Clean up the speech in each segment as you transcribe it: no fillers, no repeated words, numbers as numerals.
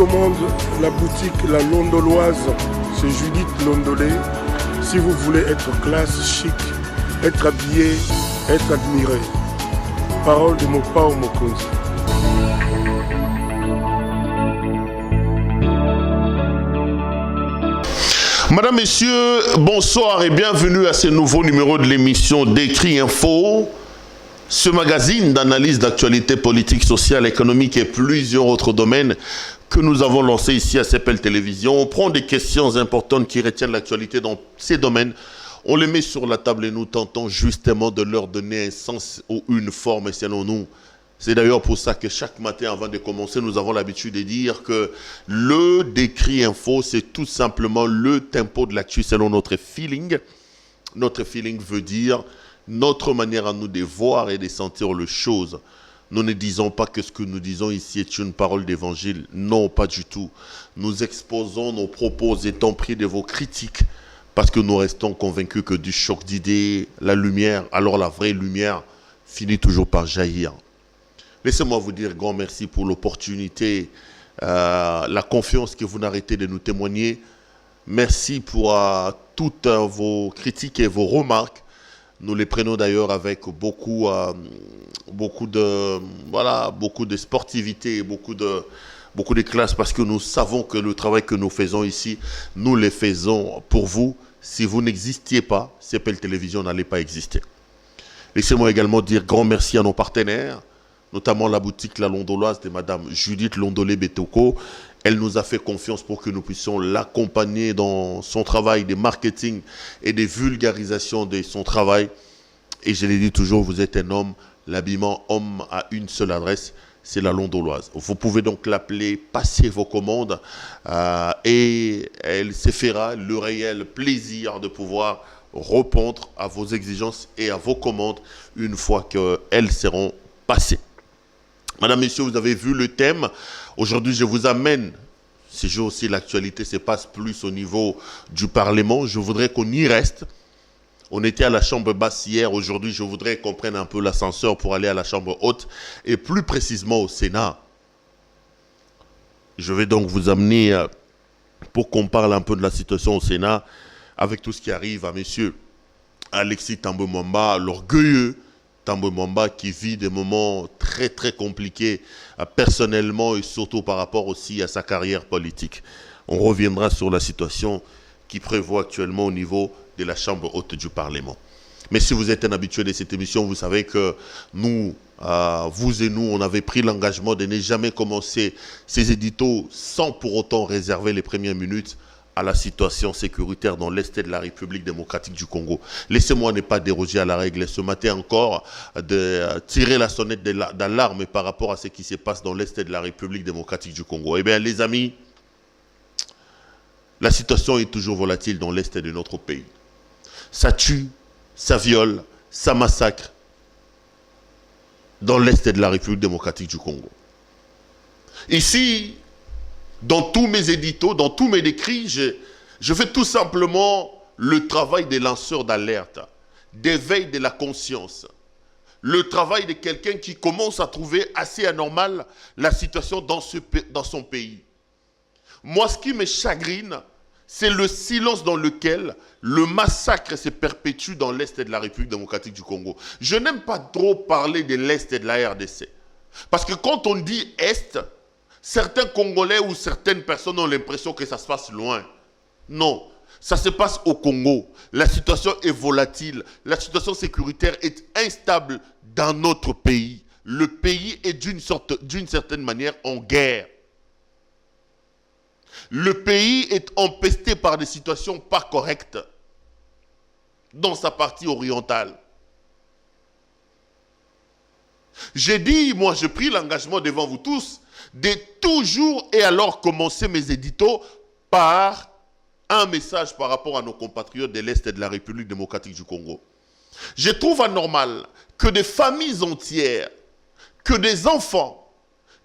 commande la boutique La Londoloise, c'est Judith Londolé. Si vous voulez être classe, chic, être habillé, être admiré. Parole de Mopao Mokonzi. Madame, Messieurs, bonsoir et bienvenue à ce nouveau numéro de l'émission Décrit Info. Ce magazine d'analyse d'actualité politique, sociale, économique et plusieurs autres domaines que nous avons lancé ici à CPL Télévision. On prend des questions importantes qui retiennent l'actualité dans ces domaines. On les met sur la table et nous tentons justement de leur donner un sens ou une forme, et selon nous. C'est d'ailleurs pour ça que chaque matin, avant de commencer, nous avons l'habitude de dire que le Décrit Info, c'est tout simplement le tempo de l'actu selon notre feeling. Notre feeling veut dire notre manière à nous de voir et de sentir les choses. Nous ne disons pas que ce que nous disons ici est une parole d'évangile. Non, pas du tout. Nous exposons nos propos étant pris de vos critiques parce que nous restons convaincus que du choc d'idées, la lumière, alors la vraie lumière, finit toujours par jaillir. Laissez-moi vous dire grand merci pour l'opportunité, la confiance que vous n'arrêtez de nous témoigner. Merci pour toutes vos critiques et vos remarques. Nous les prenons d'ailleurs avec beaucoup de sportivité et beaucoup de classe parce que nous savons que le travail que nous faisons ici, nous le faisons pour vous. Si vous n'existiez pas, CPL Télévision n'allait pas exister. Laissez-moi également dire grand merci à nos partenaires, notamment la boutique La Londoloise de Madame Judith Londolé-Betoko. Elle nous a fait confiance pour que nous puissions l'accompagner dans son travail de marketing et de vulgarisation de son travail. Et je l'ai dit toujours, vous êtes un homme, l'habillement homme a une seule adresse, c'est La Londoloise. Vous pouvez donc l'appeler, passer vos commandes et elle se fera le réel plaisir de pouvoir répondre à vos exigences et à vos commandes une fois qu'elles seront passées. Madame, Messieurs, vous avez vu le thème. Aujourd'hui, je vous amène, ces jours aussi, l'actualité se passe plus au niveau du Parlement. Je voudrais qu'on y reste. On était à la chambre basse hier. Aujourd'hui, je voudrais qu'on prenne un peu l'ascenseur pour aller à la chambre haute et plus précisément au Sénat. Je vais donc vous amener pour qu'on parle un peu de la situation au Sénat avec tout ce qui arrive à monsieur Alexis Thambwe Mwamba, l'orgueilleux Thambwe Mwamba qui vit des moments très très compliqués personnellement et surtout par rapport aussi à sa carrière politique. On reviendra sur la situation qui prévaut actuellement au niveau de la Chambre haute du Parlement. Mais si vous êtes un habitué de cette émission, vous savez que nous, vous et nous, on avait pris l'engagement de ne jamais commencer ces éditos sans pour autant réserver les premières minutes à la situation sécuritaire dans l'Est de la République démocratique du Congo. Laissez-moi ne pas déroger à la règle. Ce matin encore, de tirer la sonnette d'alarme par rapport à ce qui se passe dans l'Est de la République démocratique du Congo. Eh bien, les amis, la situation est toujours volatile dans l'Est de notre pays. Ça tue, ça viole, ça massacre dans l'Est de la République démocratique du Congo. Ici, dans tous mes éditos, dans tous mes décrits, je fais tout simplement le travail des lanceurs d'alerte, d'éveil de la conscience. Le travail de quelqu'un qui commence à trouver assez anormal la situation dans son pays. Moi, ce qui me chagrine, c'est le silence dans lequel le massacre se perpétue dans l'Est de la République démocratique du Congo. Je n'aime pas trop parler de l'Est et de la RDC. Parce que quand on dit Est, certains Congolais ou certaines personnes ont l'impression que ça se passe loin. Non, ça se passe au Congo. La situation est volatile. La situation sécuritaire est instable dans notre pays. Le pays est d'une certaine manière en guerre. Le pays est empesté par des situations pas correctes dans sa partie orientale. J'ai dit, moi j'ai pris l'engagement devant vous tous de toujours et alors commencer mes éditos par un message par rapport à nos compatriotes de l'Est et de la République démocratique du Congo. Je trouve anormal que des familles entières, que des enfants,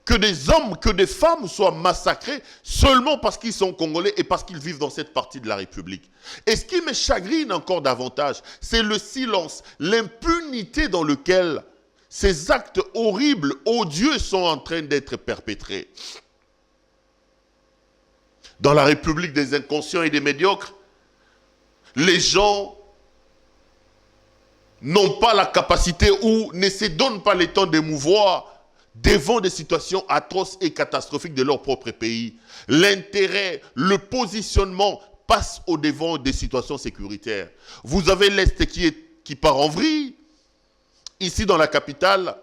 que des hommes, que des femmes soient massacrés seulement parce qu'ils sont congolais et parce qu'ils vivent dans cette partie de la République. Et ce qui me chagrine encore davantage, c'est le silence, l'impunité dans lequel ces actes horribles, odieux sont en train d'être perpétrés. Dans la République des inconscients et des médiocres, les gens n'ont pas la capacité ou ne se donnent pas le temps d'émouvoir devant des situations atroces et catastrophiques de leur propre pays. L'intérêt, le positionnement passe au devant des situations sécuritaires. Vous avez l'Est qui part en vrille. Ici dans la capitale,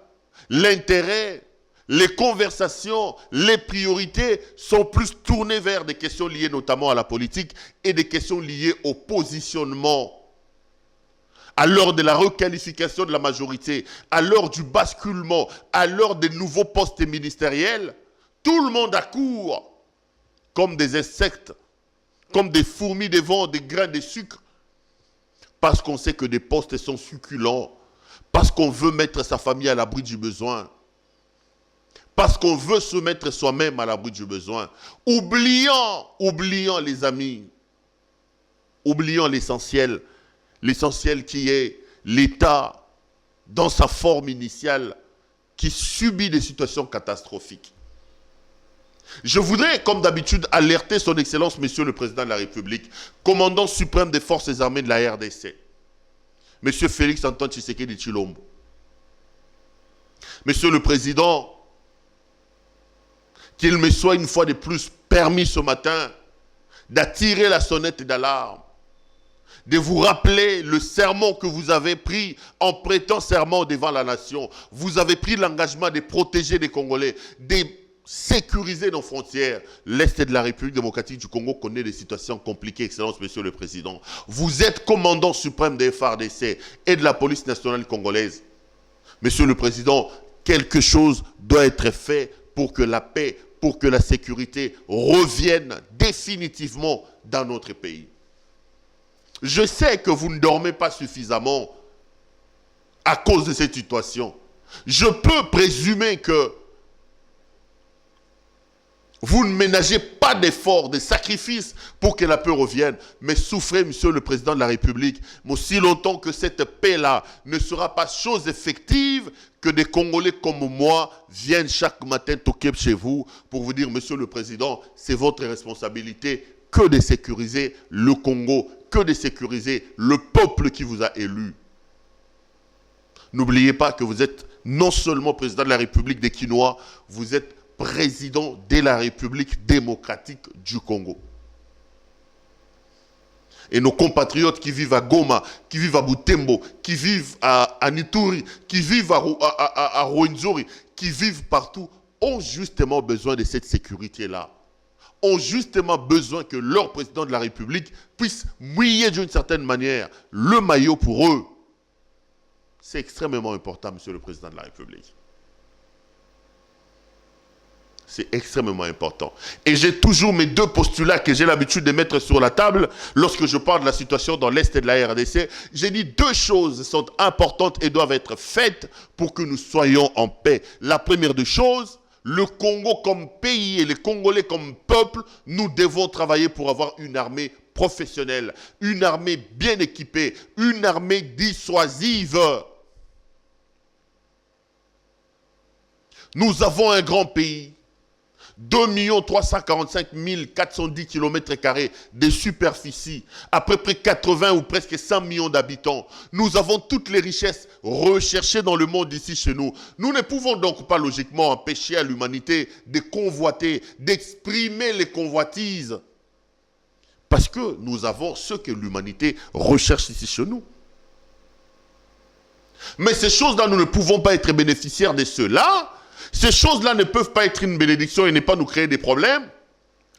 l'intérêt, les conversations, les priorités sont plus tournées vers des questions liées notamment à la politique et des questions liées au positionnement. À l'heure de la requalification de la majorité, à l'heure du basculement, à l'heure des nouveaux postes ministériels, tout le monde accourt comme des insectes, comme des fourmis devant des grains de sucre, parce qu'on sait que des postes sont succulents, parce qu'on veut mettre sa famille à l'abri du besoin, parce qu'on veut se mettre soi-même à l'abri du besoin, oubliant les amis, oubliant l'essentiel qui est l'État dans sa forme initiale qui subit des situations catastrophiques. Je voudrais, comme d'habitude, alerter son Excellence, Monsieur le Président de la République, commandant suprême des forces armées de la RDC, Monsieur Félix Antoine Tshisekedi Tshilombo. Monsieur le Président, qu'il me soit une fois de plus permis ce matin d'attirer la sonnette d'alarme, de vous rappeler le serment que vous avez pris en prêtant serment devant la nation. Vous avez pris l'engagement de protéger les Congolais, de sécuriser nos frontières. L'Est de la République démocratique du Congo connaît des situations compliquées, Excellence, Monsieur le Président. Vous êtes commandant suprême des FARDC et de la police nationale congolaise. Monsieur le Président, quelque chose doit être fait pour que la paix, pour que la sécurité revienne définitivement dans notre pays. Je sais que vous ne dormez pas suffisamment à cause de cette situation. Je peux présumer que vous ne ménagez pas d'efforts, de sacrifices pour que la paix revienne. Mais souffrez, Monsieur le Président de la République, mais aussi longtemps que cette paix-là ne sera pas chose effective, que des Congolais comme moi viennent chaque matin toquer chez vous pour vous dire, Monsieur le Président, c'est votre responsabilité que de sécuriser le Congo, que de sécuriser le peuple qui vous a élu. N'oubliez pas que vous êtes non seulement président de la République des Quinois, vous êtes président de la République démocratique du Congo. Et nos compatriotes qui vivent à Goma, qui vivent à Butembo, qui vivent à Ituri, qui vivent à Rwenzori, qui vivent partout, ont justement besoin de cette sécurité-là. Ont justement besoin que leur président de la République puisse mouiller d'une certaine manière le maillot pour eux. C'est extrêmement important, Monsieur le Président de la République. C'est extrêmement important. Et j'ai toujours mes deux postulats que j'ai l'habitude de mettre sur la table lorsque je parle de la situation dans l'Est de la RDC. J'ai dit deux choses sont importantes et doivent être faites pour que nous soyons en paix. La première des choses, le Congo comme pays et les Congolais comme peuple, nous devons travailler pour avoir une armée professionnelle, une armée bien équipée, une armée dissuasive. Nous avons un grand pays, 2 345 410 km² de superficie, à peu près 80 ou presque 100 millions d'habitants. Nous avons toutes les richesses recherchées dans le monde ici chez nous. Nous ne pouvons donc pas logiquement empêcher à l'humanité de convoiter, d'exprimer les convoitises. Parce que nous avons ce que l'humanité recherche ici chez nous. Mais ces choses-là, nous ne pouvons pas être bénéficiaires de cela. Ces choses-là ne peuvent pas être une bénédiction et ne pas nous créer des problèmes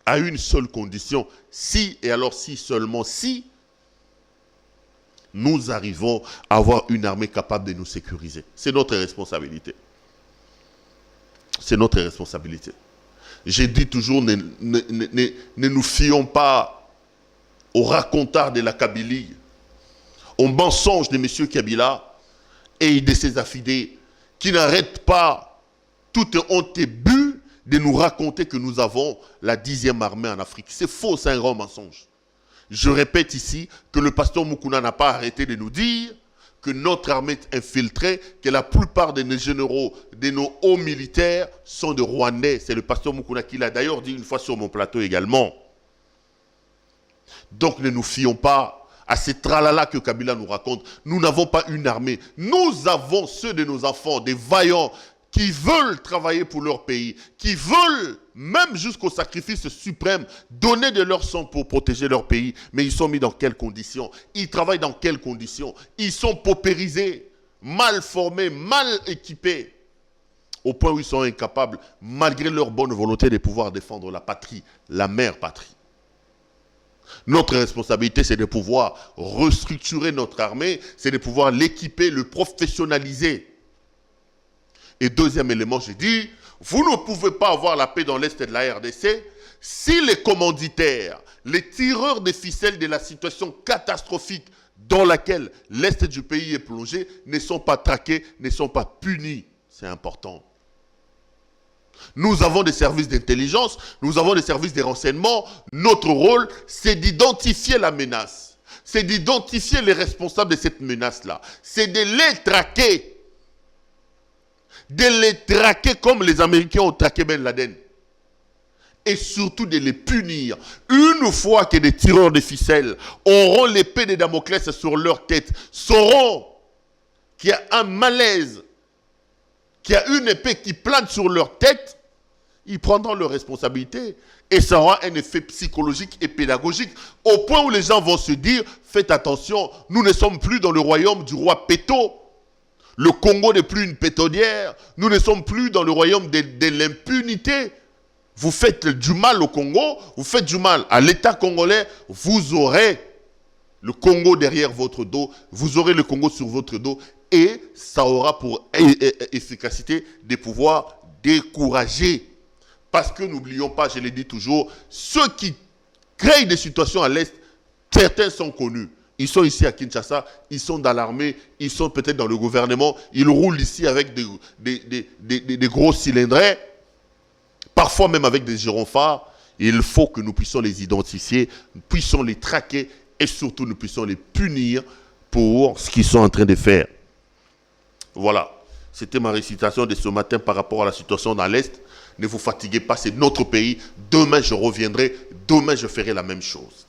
à une seule condition. Si, et alors si seulement si, nous arrivons à avoir une armée capable de nous sécuriser. C'est notre responsabilité. C'est notre responsabilité. J'ai dit toujours, ne nous fions pas aux racontars de la Kabylie, aux mensonges de M. Kabila et de ses affidés qui n'arrêtent pas toute honte et but de nous raconter que nous avons la 10e armée en Afrique. C'est faux, c'est un grand mensonge. Je répète ici que le pasteur Mukuna n'a pas arrêté de nous dire que notre armée est infiltrée, que la plupart de nos généraux, de nos hauts militaires sont de Rwandais. C'est le pasteur Mukuna qui l'a d'ailleurs dit une fois sur mon plateau également. Donc ne nous fions pas à ces tralala que Kabila nous raconte. Nous n'avons pas une armée. Nous avons ceux de nos enfants, des vaillants, qui veulent travailler pour leur pays, qui veulent, même jusqu'au sacrifice suprême, donner de leur sang pour protéger leur pays. Mais ils sont mis dans quelles conditions? Ils travaillent dans quelles conditions? Ils sont paupérisés, mal formés, mal équipés, au point où ils sont incapables, malgré leur bonne volonté, de pouvoir défendre la patrie, la mère patrie. Notre responsabilité, c'est de pouvoir restructurer notre armée, c'est de pouvoir l'équiper, le professionnaliser. Et deuxième élément, j'ai dit, vous ne pouvez pas avoir la paix dans l'Est de la RDC si les commanditaires, les tireurs des ficelles de la situation catastrophique dans laquelle l'Est du pays est plongé, ne sont pas traqués, ne sont pas punis. C'est important. Nous avons des services d'intelligence, nous avons des services de renseignement. Notre rôle, c'est d'identifier la menace. C'est d'identifier les responsables de cette menace-là. C'est de les traquer. De les traquer comme les Américains ont traqué Ben Laden. Et surtout de les punir. Une fois que des tireurs de ficelles auront l'épée de Damoclès sur leur tête, sauront qu'il y a un malaise, qu'il y a une épée qui plane sur leur tête, ils prendront leurs responsabilités. Et ça aura un effet psychologique et pédagogique, au point où les gens vont se dire, faites attention, nous ne sommes plus dans le royaume du roi Péto. Le Congo n'est plus une pétonnière. Nous ne sommes plus dans le royaume de l'impunité. Vous faites du mal au Congo, vous faites du mal à l'État congolais, vous aurez le Congo derrière votre dos, vous aurez le Congo sur votre dos, et ça aura pour efficacité de pouvoir décourager. Parce que n'oublions pas, je l'ai dit toujours, ceux qui créent des situations à l'Est, certains sont connus. Ils sont ici à Kinshasa, ils sont dans l'armée, ils sont peut-être dans le gouvernement, ils roulent ici avec des gros cylindrés, parfois même avec des gyrophares. Il faut que nous puissions les identifier, nous puissions les traquer et surtout nous puissions les punir pour ce qu'ils sont en train de faire. Voilà, c'était ma récitation de ce matin par rapport à la situation dans l'Est. Ne vous fatiguez pas, c'est notre pays. Demain, je reviendrai, demain, je ferai la même chose.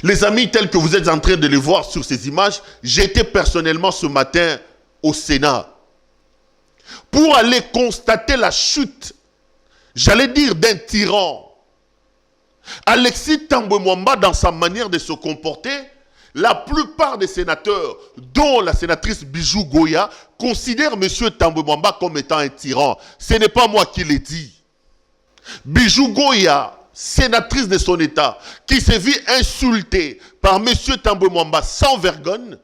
Les amis, tels que vous êtes en train de les voir sur ces images, j'étais personnellement ce matin au Sénat pour aller constater la chute, j'allais dire, d'un tyran. Alexis Thambwe Mwamba, dans sa manière de se comporter, la plupart des sénateurs, dont la sénatrice Bijou Goya, considèrent M. Thambwe Mwamba comme étant un tyran. Ce n'est pas moi qui l'ai dit. Bijou Goya, sénatrice de son État, qui s'est vue insultée par M. Thambwe Mwamba sans vergogne,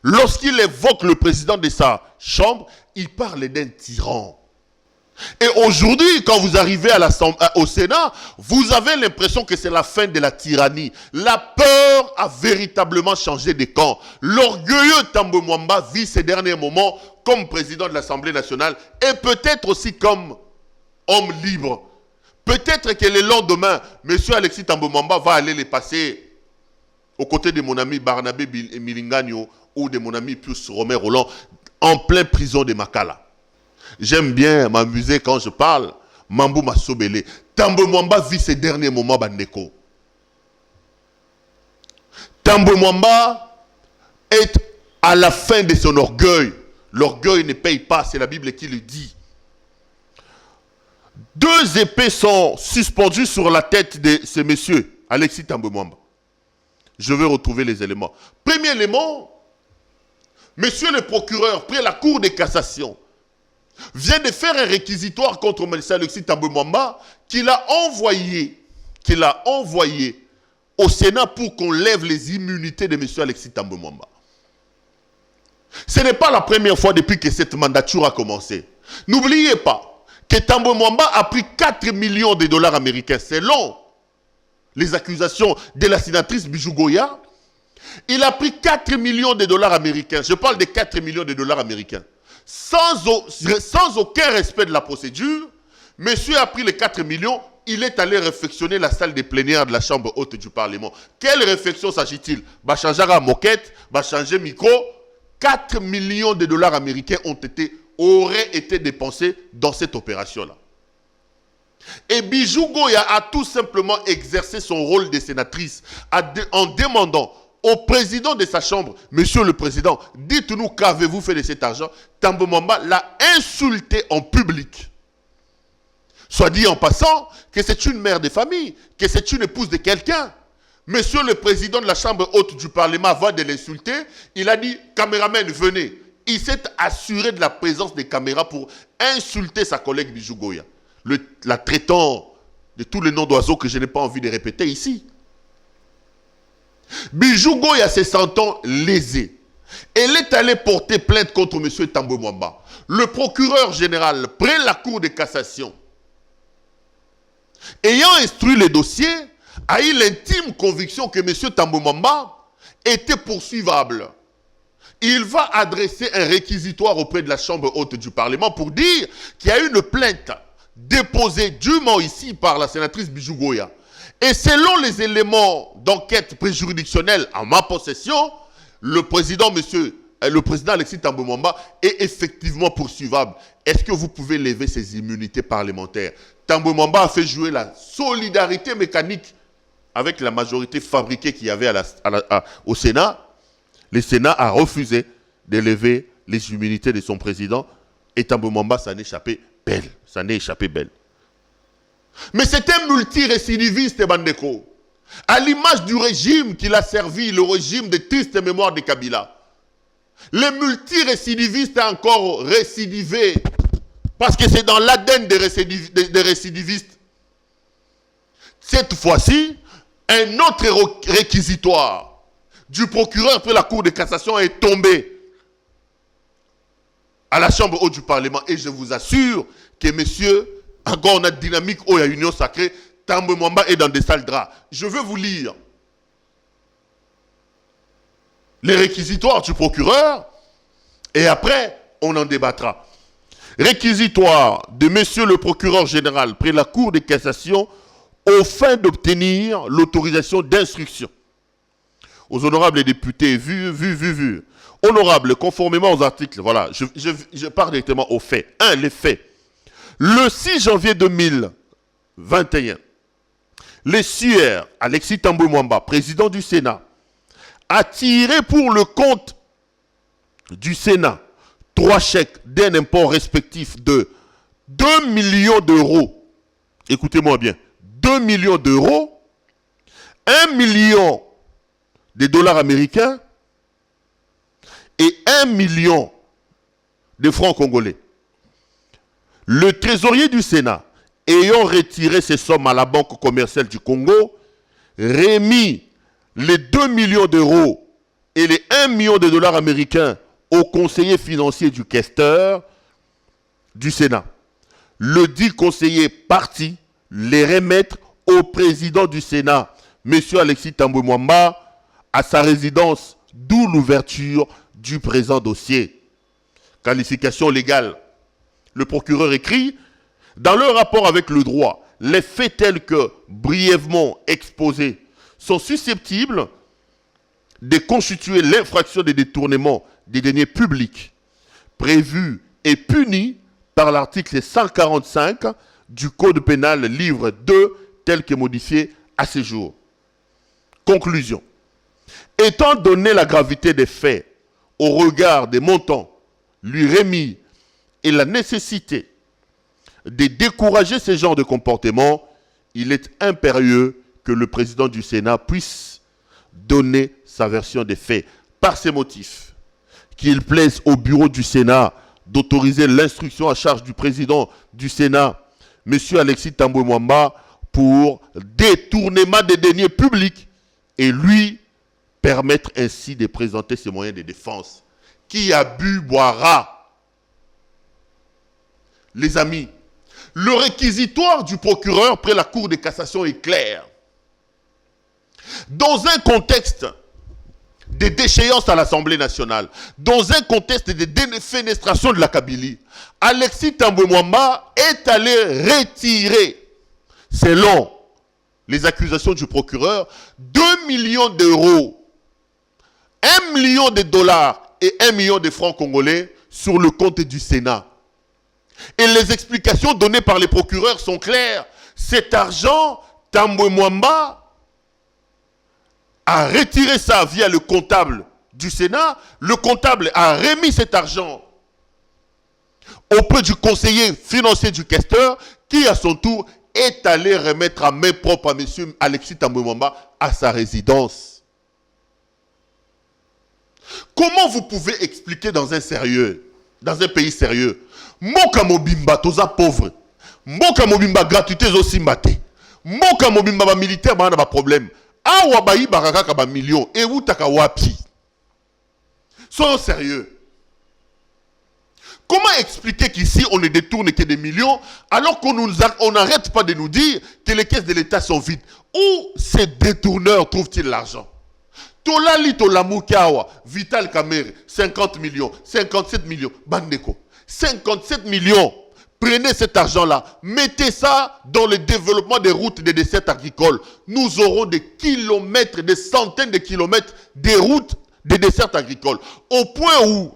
lorsqu'il évoque le président de sa chambre, il parle d'un tyran. Et aujourd'hui, quand vous arrivez au Sénat, vous avez l'impression que c'est la fin de la tyrannie. La peur a véritablement changé de camp. L'orgueilleux Thambwe Mwamba vit ces derniers moments comme président de l'Assemblée nationale et peut-être aussi comme homme libre. Peut-être que le lendemain, M. Alexis Thambwe Mwamba va aller les passer aux côtés de mon ami Barnabé Milingagno ou de mon ami Pius Romain Roland en pleine prison de Makala. J'aime bien m'amuser quand je parle. Mambou Massobele. Thambwe Mwamba vit ces derniers moments, Bandeko. Thambwe Mwamba est à la fin de son orgueil. L'orgueil ne paye pas, c'est la Bible qui le dit. 2 épées sont suspendues sur la tête de ce monsieur, Alexis Thambwe Mwamba. Je vais retrouver les éléments. Premier élément, monsieur le procureur, près la Cour de cassation, vient de faire un réquisitoire contre M. Alexis Thambwe Mwamba qu'il a envoyé au Sénat pour qu'on lève les immunités de M. Alexis Thambwe Mwamba. Ce n'est pas la première fois depuis que cette mandature a commencé. N'oubliez pas que Thambwe Mwamba a pris 4 millions de dollars américains selon les accusations de la sénatrice Bijou Goya. Il a pris 4 millions de dollars américains. Je parle de 4 millions de dollars américains. Sans aucun respect de la procédure, monsieur a pris les 4 millions, il est allé réfectionner la salle des plénières de la Chambre haute du Parlement. Quelle réflexion s'agit-il? Va changer la moquette, va changer micro. 4 millions de dollars américains auraient été dépensés dans cette opération-là. Et Bijou Goya a tout simplement exercé son rôle de sénatrice en demandant au président de sa chambre, Monsieur le Président, dites-nous qu'avez-vous fait de cet argent. Tambo Mwamba l'a insulté en public. Soit dit en passant que c'est une mère de famille, que c'est une épouse de quelqu'un. Monsieur le Président de la Chambre haute du Parlement, avant de l'insulter, il a dit, caméraman, venez. Il s'est assuré de la présence des caméras pour insulter sa collègue Bijou Goya, la traitant de tous les noms d'oiseaux que je n'ai pas envie de répéter ici. Bijou Goya se sentant lésée, elle est allée porter plainte contre M. Tambo Mwamba. Le procureur général, près la Cour de cassation, ayant instruit le dossier, a eu l'intime conviction que M. Tambo Mwamba était poursuivable. Il va adresser un réquisitoire auprès de la Chambre haute du Parlement pour dire qu'il y a une plainte déposée dûment ici par la sénatrice Bijou Goya. Et selon les éléments d'enquête préjuridictionnelle en ma possession, le président Alexis Tambo Mwamba est effectivement poursuivable. Est-ce que vous pouvez lever ses immunités parlementaires? Tambo Mwamba a fait jouer la solidarité mécanique avec la majorité fabriquée qu'il y avait au Sénat. Le Sénat a refusé de lever les immunités de son président et Tambo Mwamba s'en est échappé belle. Mais c'est un multirécidiviste, Bandeko. À l'image du régime qu'il a servi, le régime de triste mémoire de Kabila. Le multirécidiviste a encore récidivé. Parce que c'est dans l'ADN des récidivistes. Cette fois-ci, un autre réquisitoire du procureur après la Cour de cassation est tombé à la Chambre haute du Parlement. Et je vous assure que monsieur, encore on a dynamique, il y a union sacrée, Tambo Mwamba est dans des sales draps. Je veux vous lire les réquisitoires du procureur et après, on en débattra. Réquisitoire de monsieur le procureur général près la Cour de cassation aux fins d'obtenir l'autorisation d'instruction. Aux honorables députés, vu. Honorables, conformément aux articles, voilà, je pars directement aux faits. Les faits. Le 6 janvier 2021, le sieur Alexis Tambo Mwamba, président du Sénat, a tiré pour le compte du Sénat 3 chèques d'un import respectif de 2 millions d'euros. Écoutez-moi bien, 2 millions d'euros, 1 million de dollars américains et 1 million de francs congolais. Le trésorier du Sénat, ayant retiré ces sommes à la Banque commerciale du Congo, remis les 2 millions d'euros et les 1 million de dollars américains au conseiller financier du questeur du Sénat. Le dit conseiller parti les remettre au président du Sénat, M. Alexis Tambo Mwamba, à sa résidence, d'où l'ouverture du présent dossier. Qualification légale. Le procureur écrit, dans le rapport avec le droit, les faits tels que brièvement exposés sont susceptibles de constituer l'infraction de détournement des deniers publics prévue et punie par l'article 145 du Code pénal, livre 2, tel que modifié à ce jour. Conclusion. Étant donné la gravité des faits au regard des montants lui remis et la nécessité de décourager ce genre de comportement, il est impérieux que le président du Sénat puisse donner sa version des faits. Par ces motifs, qu'il plaise au bureau du Sénat d'autoriser l'instruction à charge du président du Sénat, M. Alexis Tambo Mwamba, pour détournement des deniers publics et lui permettre ainsi de présenter ses moyens de défense. Qui a bu boira. Les amis, le réquisitoire du procureur près la Cour de cassation est clair. Dans un contexte de déchéance à l'Assemblée nationale, dans un contexte de défenestration de la Kabylie, Alexis Tambo Mwamba est allé retirer, selon les accusations du procureur, 2 millions d'euros, 1 million de dollars et 1 million de francs congolais sur le compte du Sénat. Et les explications données par les procureurs sont claires. Cet argent, Tambwe Mwamba a retiré ça via le comptable du Sénat. Le comptable a remis cet argent auprès du conseiller financier du questeur qui, à son tour, est allé remettre à main propre à M. Alexis Tambwe Mwamba à sa résidence. Comment vous pouvez expliquer dans un pays sérieux, Moka Mobimba, toza pauvre, Moka Mobimba gratuité aussi maté, Moka Mobimba ba militaire ba na ba problème, awa ba ibaraka ka ba million, et où taka wapi? Soyons sérieux. Comment expliquer qu'ici on ne détourne que des millions alors qu'on n'arrête pas de nous dire que les caisses de l'État sont vides? Où ces détourneurs trouvent-ils l'argent? Tolali Tolamukawa, Vital Kamerhe, 50 millions, 57 millions, Bandeko, 57 millions. Prenez cet argent-là, mettez ça dans le développement des routes des desserts agricoles. Nous aurons des kilomètres, des centaines de kilomètres de routes des desserts agricoles. Au point où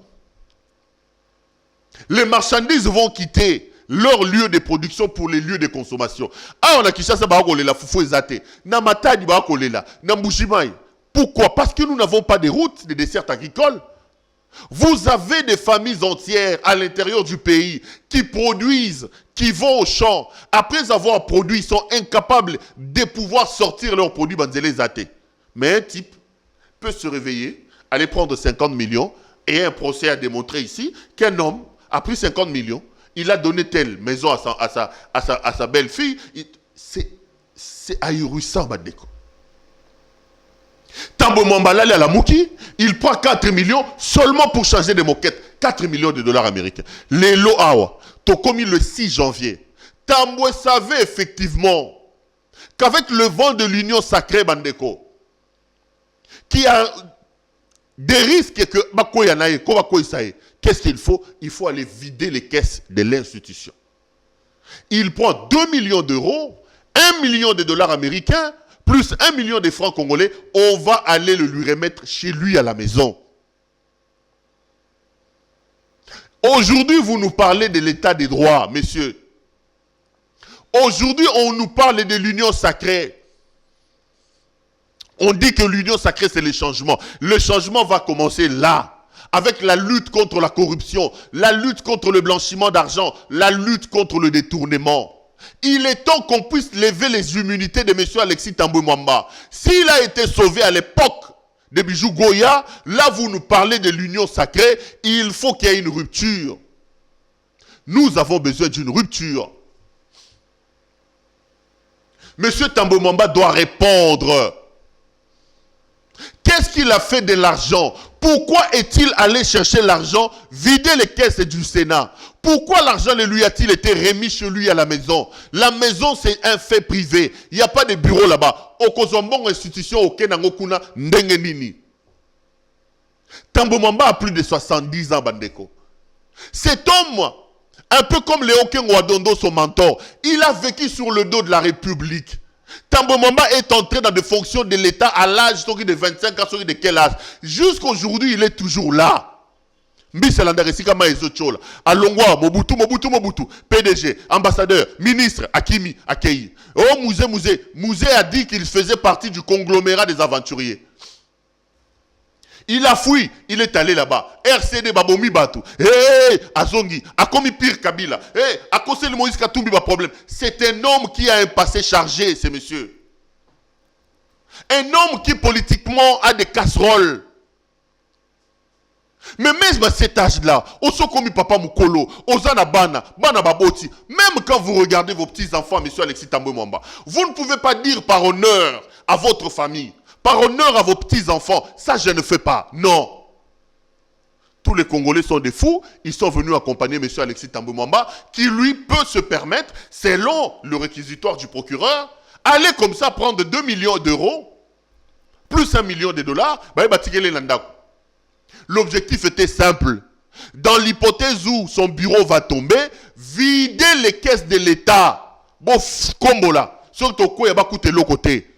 les marchandises vont quitter leur lieu de production pour les lieux de consommation. Ah, on a quitté ça, la foufou ezate. Na matadi ba kolela, na mbujimaï. Pourquoi? Parce que nous n'avons pas de routes de desserts agricoles. Vous avez des familles entières à l'intérieur du pays qui produisent, qui vont au champ. Après avoir produit, ils sont incapables de pouvoir sortir leurs produits banzele zate. Mais un type peut se réveiller, aller prendre 50 millions et un procès a démontré ici qu'un homme a pris 50 millions, il a donné telle maison à sa belle-fille. C'est ahurissant, Badeko. Tambwe Mwamba à la Mouki, il prend 4 millions seulement pour changer de moquette. 4 millions de dollars américains. Les lots awa, t'ont commis le 6 janvier. Tambwe savait effectivement qu'avec le vent de l'union sacrée, Bandeko, qui a des risques que qu'est-ce qu'il faut? Il faut aller vider les caisses de l'institution. Il prend 2 millions d'euros, 1 million de dollars américains, plus 1 million de francs congolais, on va aller le lui remettre chez lui à la maison. Aujourd'hui, vous nous parlez de l'état des droits, messieurs. Aujourd'hui, on nous parle de l'union sacrée. On dit que l'union sacrée, c'est le changement. Le changement va commencer là, avec la lutte contre la corruption, la lutte contre le blanchiment d'argent, la lutte contre le détournement. Il est temps qu'on puisse lever les immunités de M. Alexis Tambwe Mwamba. S'il a été sauvé à l'époque de Bijou Goya, là vous nous parlez de l'union sacrée, il faut qu'il y ait une rupture. Nous avons besoin d'une rupture. M. Tambwe Mwamba doit répondre. Qu'est-ce qu'il a fait de l'argent? Pourquoi est-il allé chercher l'argent, vider les caisses du Sénat? Pourquoi l'argent lui a-t-il été remis chez lui à la maison? La maison, c'est un fait privé. Il n'y a pas de bureau là-bas. Okozombo institution au Kenangokuna Ndengenini. Tambwe Mwamba a plus de 70 ans, Bandeko. Cet homme, un peu comme Léo Kengoadondo, son mentor, il a vécu sur le dos de la République. Tambwe Mwamba est entré dans des fonctions de l'État à l'âge de 25 ans, de quel âge? Jusqu'aujourd'hui, il est toujours là. Mbiselanda Resika Maezochola, Alongwa, Mobutu, PDG, ambassadeur, ministre, Akimi, Akei. Oh, Mouzé a dit qu'il faisait partie du conglomérat des aventuriers. Il a fui, il est allé là-bas. RCD Babomi Batu. Hey, Azongi, Akomi Pire Kabila. Hey, Akose le Moïse Katumbi, pas problème. C'est un homme qui a un passé chargé, ce monsieur. Un homme qui politiquement a des casseroles. Mais même à cet âge-là, Oso Komi Papa Mukolo, Ozana Bana Baboti, même quand vous regardez vos petits-enfants, monsieur Alexis Tambwe Mwamba, vous ne pouvez pas dire par honneur à votre famille, par honneur à vos petits-enfants, ça je ne fais pas. Non. Tous les Congolais sont des fous, ils sont venus accompagner monsieur Alexis Tambwe Mwamba, qui lui peut se permettre, selon le réquisitoire du procureur, aller comme ça prendre 2 millions d'euros, plus 1 million de dollars, l'objectif était simple. Dans l'hypothèse où son bureau va tomber, vider les caisses de l'État. Bon, combo là. Surtout quoi, il va coûter l'autre côté.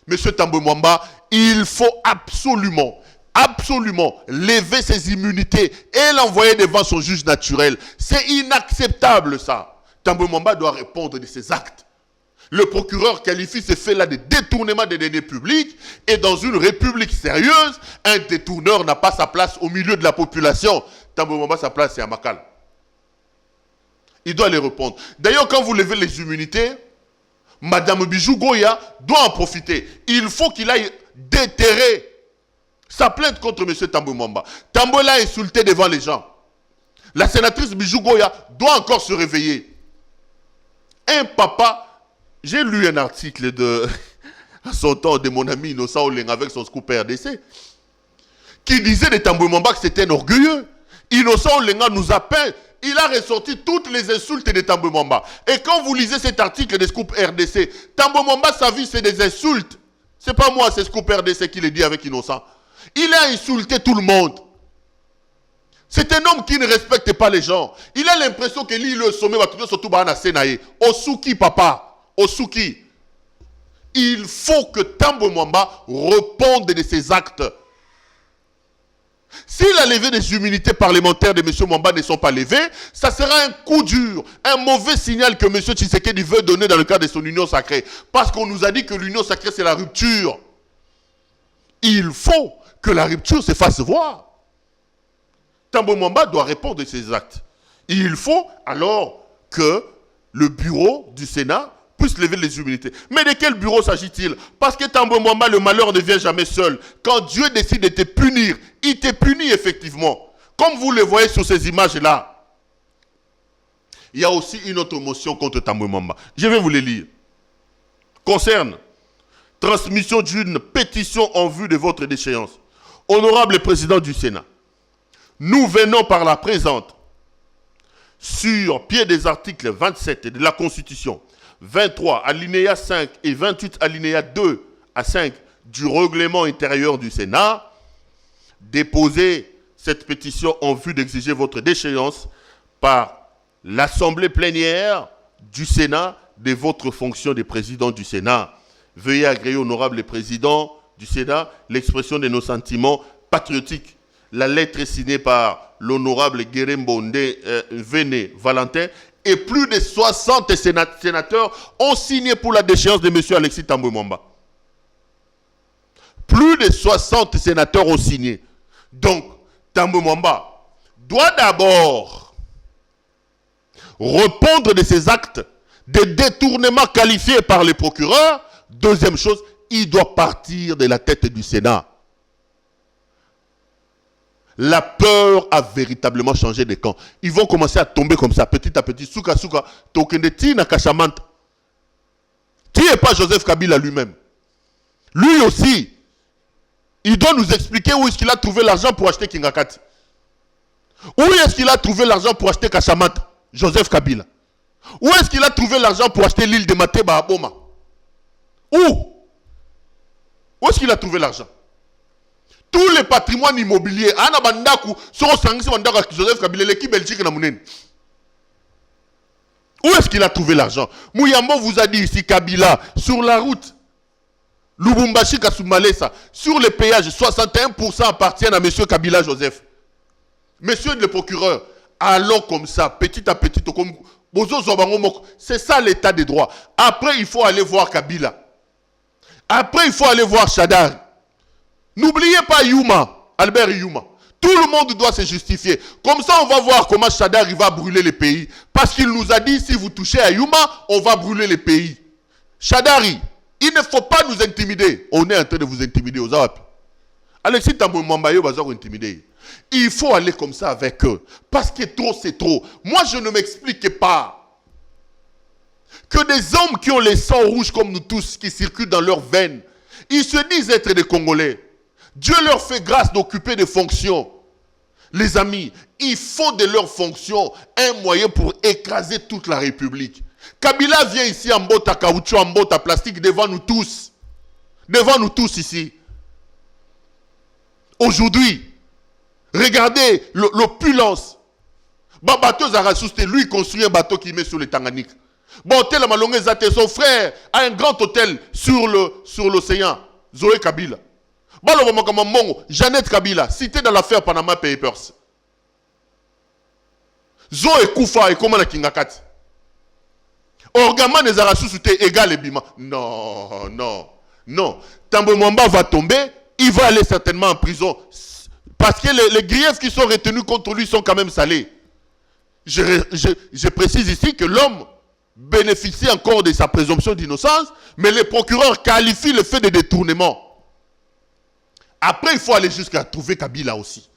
Monsieur Tambwe Mwamba, il faut absolument absolument lever ses immunités et l'envoyer devant son juge naturel. C'est inacceptable ça. Tambo Mwamba doit répondre de ses actes. Le procureur qualifie ces faits-là de détournement des deniers publics et dans une république sérieuse, un détourneur n'a pas sa place au milieu de la population. Tambo Mwamba, sa place c'est à Makala. Il doit les répondre. D'ailleurs, quand vous levez les immunités, Madame Bijou Goya doit en profiter. Il faut qu'il aille déterrer sa plainte contre M. Tambo Mwamba. Tambo l'a insulté devant les gens. La sénatrice Bijou Goya doit encore se réveiller. Un papa, j'ai lu un article à son temps de mon ami Innocent Olenga avec son scoop RDC, qui disait de Tambo Mwamba que c'était un orgueilleux. Innocent Olenga nous a peint, il a ressorti toutes les insultes de Tambo Mwamba. Et quand vous lisez cet article de Scoop RDC, Tambo Mwamba, sa vie, c'est des insultes. C'est pas moi, c'est Scoop RDC qui le dit avec Innocent. Il a insulté tout le monde. C'est un homme qui ne respecte pas les gens. Il a l'impression que lui, le sommet va tout surtout à Senaï. Osuki, papa. Osuki. Il faut que Tambo Mwamba réponde de ses actes. Si la levée des immunités parlementaires de M. Mwamba ne sont pas levées, ça sera un coup dur, un mauvais signal que M. Tshisekedi veut donner dans le cadre de son union sacrée. Parce qu'on nous a dit que l'union sacrée, c'est la rupture. Il faut que la rupture se fasse voir. Tambo Mwamba doit répondre de ses actes. Il faut alors que le bureau du Sénat puisse lever les immunités. Mais de quel bureau s'agit-il? Parce que Tambo Mwamba, le malheur ne vient jamais seul. Quand Dieu décide de te punir, il te punit effectivement. Comme vous le voyez sur ces images-là. Il y a aussi une autre motion contre Tambo Mwamba. Je vais vous les lire. Concerne transmission d'une pétition en vue de votre déchéance. Honorable président du Sénat, nous venons par la présente, sur pied des articles 27 de la Constitution, 23 alinéa 5 et 28 alinéa 2 à 5 du règlement intérieur du Sénat, déposer cette pétition en vue d'exiger votre déchéance par l'Assemblée plénière du Sénat de votre fonction de président du Sénat. Veuillez agréer, honorable président du Sénat, l'expression de nos sentiments patriotiques. La lettre est signée par l'honorable Guérembonde Véné Valentin et plus de 60 sénateurs ont signé pour la déchéance de M. Alexis Tambo Mwamba. Plus de 60 sénateurs ont signé. Donc, Tambo Mwamba doit d'abord répondre de ses actes de détournement qualifiés par les procureurs. Deuxième chose, il doit partir de la tête du Sénat. La peur a véritablement changé de camp. Ils vont commencer à tomber comme ça, petit à petit. Souka, souka, tokendeti na kashamanta. Qui n'est pas Joseph Kabila lui-même? Lui aussi, il doit nous expliquer où est-ce qu'il a trouvé l'argent pour acheter Kingakati. Où est-ce qu'il a trouvé l'argent pour acheter Kashamanta? Joseph Kabila. Où est-ce qu'il a trouvé l'argent pour acheter l'île de Mateba à Boma? Où est-ce qu'il a trouvé l'argent? Tous les patrimoines immobiliers, Anna Bandaku, Joseph Kabila, l'équipe Belgique na Mounen. Où est-ce qu'il a trouvé l'argent? Mouyambo vous a dit ici, Kabila, sur la route, Lubumbashi Kasoumalesa, sur les péages, 61% appartiennent à M. Kabila Joseph. Monsieur le procureur, allons comme ça, petit à petit, c'est ça l'état des droits. Après, il faut aller voir Kabila. Après, il faut aller voir Chadar. N'oubliez pas Yuma, Albert Yuma. Tout le monde doit se justifier. Comme ça, on va voir comment Chadar va brûler les pays. Parce qu'il nous a dit, si vous touchez à Yuma, on va brûler les pays. Chadari, il ne faut pas nous intimider. On est en train de vous intimider aux Arabes. Alexis Tambo Mwamba va vous intimider. Il faut aller comme ça avec eux. Parce que trop, c'est trop. Moi, je ne m'explique pas que des hommes qui ont les sangs rouges comme nous tous, qui circulent dans leurs veines, ils se disent être des Congolais. Dieu leur fait grâce d'occuper des fonctions. Les amis, ils font de leurs fonctions un moyen pour écraser toute la République. Kabila vient ici en botte à caoutchouc, en botte à plastique devant nous tous. Devant nous tous ici. Aujourd'hui, regardez l'opulence. Babato Zarasou, c'est lui qui construit un bateau qui met sur le Tanganyika. Bon, tel Malongé Zate, son frère a un grand hôtel sur l'océan. Zoé Kabila. Jeannette Kabila, cité dans l'affaire Panama Papers. Zo et Koufa et comment la Kingakati. Orgama des Arasous égal et Bima. Non, non, non. Tambo Mwamba va tomber, il va aller certainement en prison. Parce que les griefs qui sont retenus contre lui sont quand même salés. Je précise ici que l'homme bénéficie encore de sa présomption d'innocence, mais les procureurs qualifient le fait de détournement. Après, il faut aller jusqu'à trouver Kabila aussi.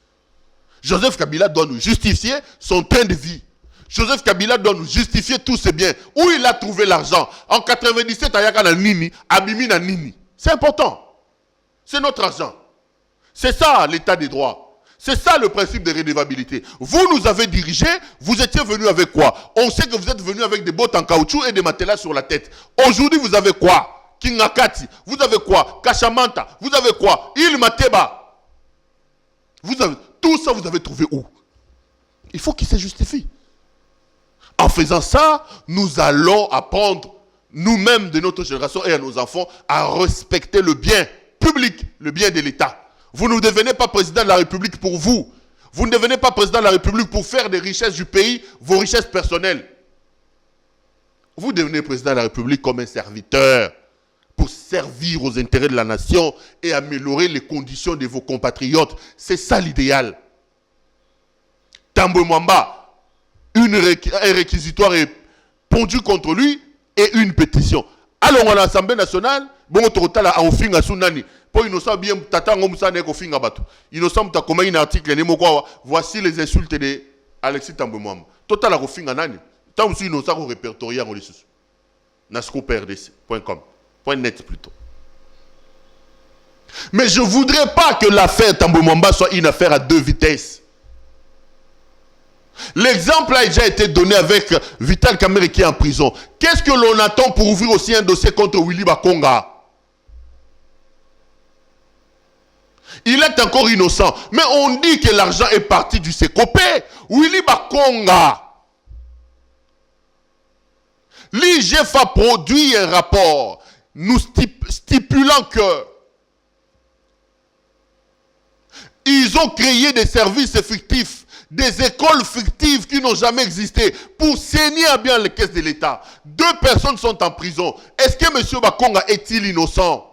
Joseph Kabila doit nous justifier son train de vie. Joseph Kabila doit nous justifier tous ses biens. Où il a trouvé l'argent. En 97, Ayaka na Nini, Abimi na Nini. C'est important. C'est notre argent. C'est ça l'état des droits. C'est ça le principe de redevabilité. Vous nous avez dirigés, vous étiez venus avec quoi? On sait que vous êtes venus avec des bottes en caoutchouc et des matelas sur la tête. Aujourd'hui, vous avez quoi? Kingakati, vous avez quoi? Kachamanta, vous avez quoi? Il Mateba. Vous avez tout ça, vous avez trouvé où? Il faut qu'il se justifie. En faisant ça, nous allons apprendre nous-mêmes de notre génération et à nos enfants à respecter le bien public, le bien de l'État. Vous ne devenez pas président de la République pour vous. Vous ne devenez pas président de la République pour faire des richesses du pays, vos richesses personnelles. Vous devenez président de la République comme un serviteur pour servir aux intérêts de la nation et améliorer les conditions de vos compatriotes. C'est ça l'idéal. Tambo Mwamba, un réquisitoire est pondu contre lui et une pétition. Alors à l'Assemblée nationale, bon, total a offert à Sunani. Pour innocent bien tata ngomsa ne ko finga batu. Innocent ta comme un article ne moko voici les insultes de Alexis Tambo Mwamba. Total a finga nani. Tant aussi innocent ko répertorier en ressources. nascoprdc.com. .net plutôt. Mais je ne voudrais pas que l'affaire Tambo Mwamba soit une affaire à deux vitesses. L'exemple a déjà été donné avec Vital Kamerhe qui est en prison. Qu'est-ce que l'on attend pour ouvrir aussi un dossier contre Willy Bakonga? Il est encore innocent. Mais on dit que l'argent est parti du Sekopé. Willy Bakonga. L'IGF a produit un rapport nous stipulant que ils ont créé des services fictifs, des écoles fictives qui n'ont jamais existé pour saigner à bien les caisses de l'État. 2 personnes sont en prison. Est-ce que M. Bakonga est-il innocent?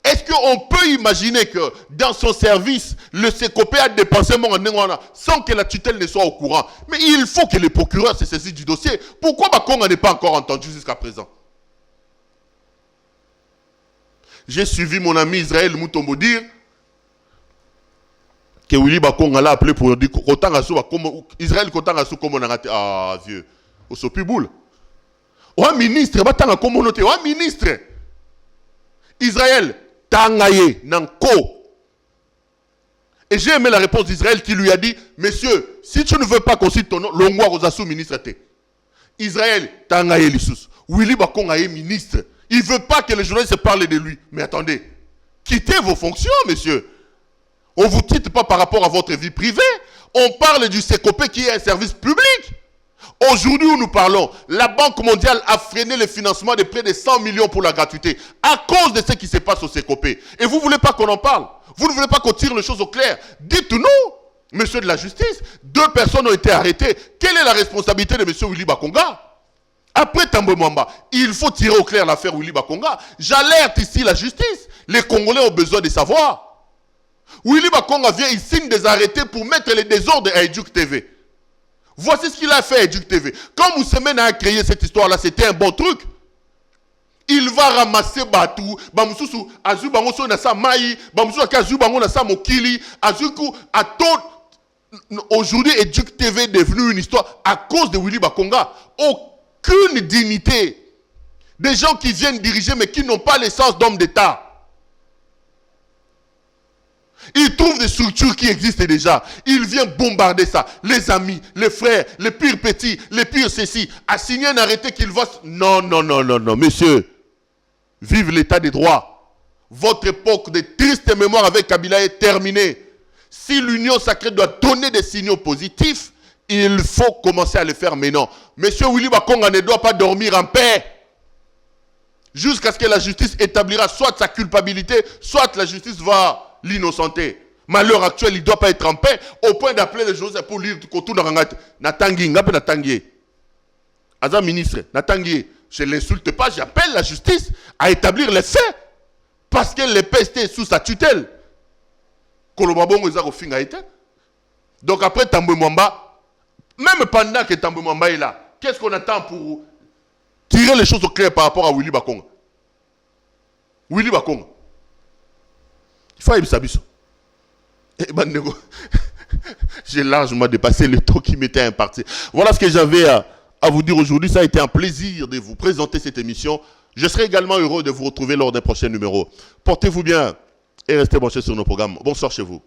Est-ce qu'on peut imaginer que dans son service, le Sekopé a dépensé sans que la tutelle ne soit au courant? Mais il faut que les procureurs se saisissent du dossier. Pourquoi Bakonga n'est pas encore entendu jusqu'à présent? J'ai suivi mon ami Israël Moutombo dire que Willy Bakonga l'a appelé pour dire Israël Kotangasu comme on a raté. Ah, vieux. Au Sopiboul. Ouah, ministre, Batanga communauté. Ouah, ministre. Israël, Tangaye, Nanko. Et j'ai aimé la réponse d'Israël qui lui a dit, monsieur, si tu ne veux pas qu'on cite ton nom, l'ongwa Rosasu ministre t'es. Israël, Tangaye Lissous. Willy Bakonga est ministre. Il ne veut pas que les journalistes se parlent de lui. Mais attendez, quittez vos fonctions, monsieur. On ne vous quitte pas par rapport à votre vie privée. On parle du Sekopé qui est un service public. Aujourd'hui où nous parlons, la Banque mondiale a freiné le financement de près de 100 millions pour la gratuité à cause de ce qui se passe au Sekopé. Et vous ne voulez pas qu'on en parle? Vous ne voulez pas qu'on tire les choses au clair? Dites-nous, monsieur de la justice, 2 personnes ont été arrêtées. Quelle est la responsabilité de monsieur Willy Bakonga? Après Tambo Mwamba, il faut tirer au clair l'affaire Willy Bakonga. J'alerte ici la justice. Les Congolais ont besoin de savoir. Willy Bakonga vient, il signe des arrêtés pour mettre les désordres à Educ TV. Voici ce qu'il a fait à Educ TV. Quand Moussemène a créé cette histoire-là, c'était un bon truc. Il va ramasser Batou, Bamoussou, Azou Bangoso Nasa Maï, Bamoussou Azou Bango Nasa Mokili, Azoukou, aujourd'hui, Educ TV est devenu une histoire à cause de Willy Bakonga. Aucune dignité. Des gens qui viennent diriger mais qui n'ont pas l'essence d'homme d'État. Il trouve des structures qui existent déjà. Il vient bombarder ça. Les amis, les frères, les pires petits, les pires ceci. A signé un arrêté qu'il va... Non, non, non, non, non, messieurs. Vive l'état des droits. Votre époque de triste mémoire avec Kabila est terminée. Si l'union sacrée doit donner des signaux positifs, il faut commencer à le faire maintenant. Monsieur Willy Bakonga ne doit pas dormir en paix. jusqu'à ce que la justice établira soit sa culpabilité, soit la justice va l'innocenter. Mais à l'heure actuelle, il ne doit pas être en paix au point d'appeler les choses pour lire Kotou Natangi, Natangi. Aza ministre, Natangi, je ne l'insulte pas, j'appelle la justice à établir les faits. Parce que les PST est sous sa tutelle. Kolomabongo est au fin a été. Donc après Tambwe Mwamba, même pendant que Tambwe Mwamba est là, qu'est-ce qu'on attend pour tirer les choses au clair par rapport à Willy Bakonga? Willy Bakonga. Il faut Sabiso. J'ai largement dépassé le temps qui m'était imparti. Voilà ce que j'avais à vous dire aujourd'hui. Ça a été un plaisir de vous présenter cette émission. Je serai également heureux de vous retrouver lors d'un prochain numéro. Portez-vous bien et restez branchés sur nos programmes. Bonsoir chez vous.